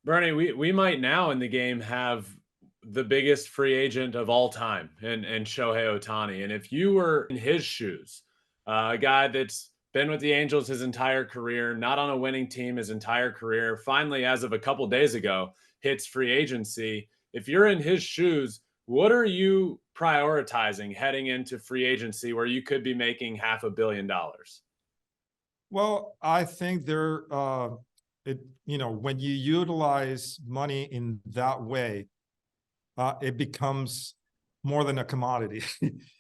Bernie, we might now in the game have the biggest free agent of all time and Shohei Ohtani. And if you were in his shoes, a guy that's been with the Angels his entire career, not on a winning team his entire career, finally, as of a couple days ago, hits free agency. If you're in his shoes, what are you prioritizing heading into free agency where you could be making $500 million? Well, I think when you utilize money in that way, it becomes more than a commodity.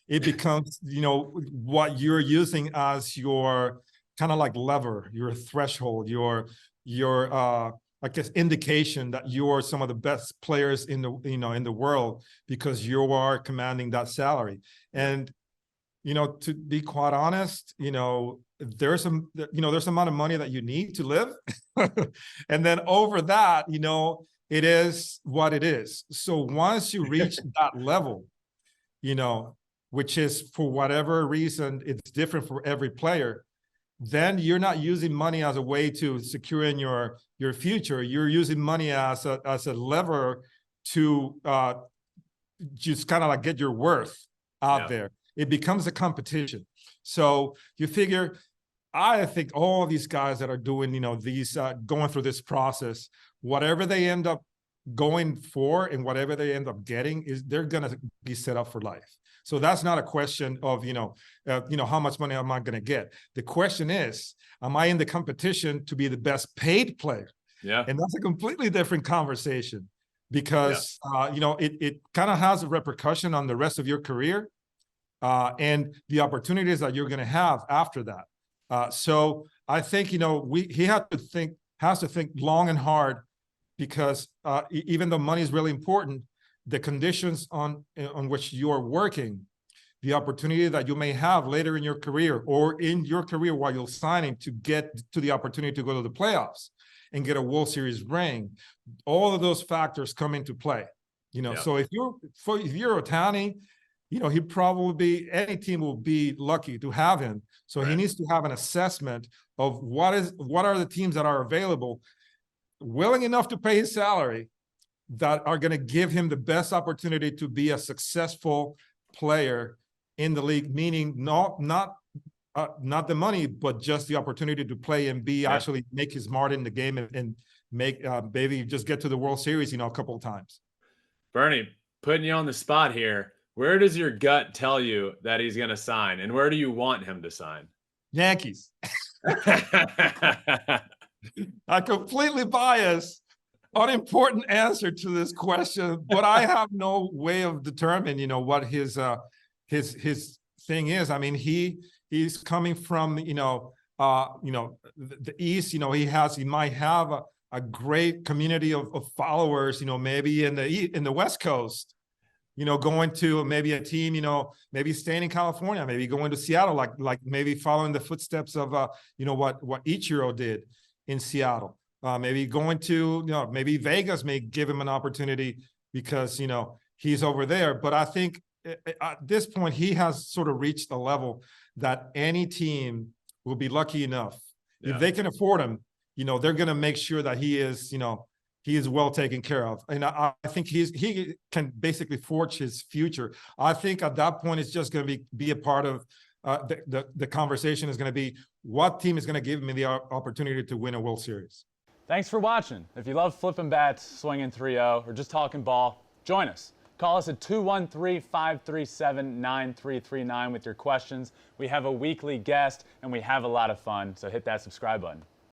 It becomes, what you're using as your kind of like lever, your threshold, your I guess indication that you're some of the best players in the world because you are commanding that salary. And to be quite honest, there's there's amount of money that you need to live. And then over that, it is what it is. So once you reach that level, which is for whatever reason, it's different for every player, then you're not using money as a way to secure in your future. You're using money as a lever to just kind of like get your worth out there. It becomes a competition. So you figure, I think all these guys that are doing, these going through this process, whatever they end up going for and whatever they end up getting, is they're going to be set up for life. So that's not a question of, how much money am I going to get? The question is, am I in the competition to be the best paid player? Yeah. And that's a completely different conversation because, it kind of has a repercussion on the rest of your career. And the opportunities that you're going to have after that. So I think he has to think long and hard because even though money is really important, the conditions on which you're working, the opportunity that you may have later in your career or in your career while you're signing to get to the opportunity to go to the playoffs and get a World Series ring, all of those factors come into play. So if you're Ohtani, he probably any team will be lucky to have him. So he needs to have an assessment of what are the teams that are available, willing enough to pay his salary, that are going to give him the best opportunity to be a successful player in the league, meaning not the money, but just the opportunity to play and be actually make his mark in the game and make maybe just get to the World Series, a couple of times. Bernie, putting you on the spot here. Where does your gut tell you that he's going to sign, and where do you want him to sign? Yankees. A completely biased, unimportant answer to this question, but I have no way of determining, what his thing is. I mean, he's coming from, the East. He might have a great community of followers, maybe in the West Coast. Going to maybe a team, maybe staying in California, maybe going to Seattle, like maybe following the footsteps of, what Ichiro did in Seattle. Maybe going to, maybe Vegas may give him an opportunity because, he's over there. But I think at this point, he has sort of reached a level that any team will be lucky enough. If they can afford him, they're going to make sure that he is, he is well taken care of. And I think he can basically forge his future. I think at that point, it's just going to be a part of the conversation is going to be what team is going to give me the opportunity to win a World Series. Thanks for watching. If you love flipping bats, swinging 3-0, or just talking ball, join us. Call us at 213-537-9339 with your questions. We have a weekly guest, and we have a lot of fun, so hit that subscribe button.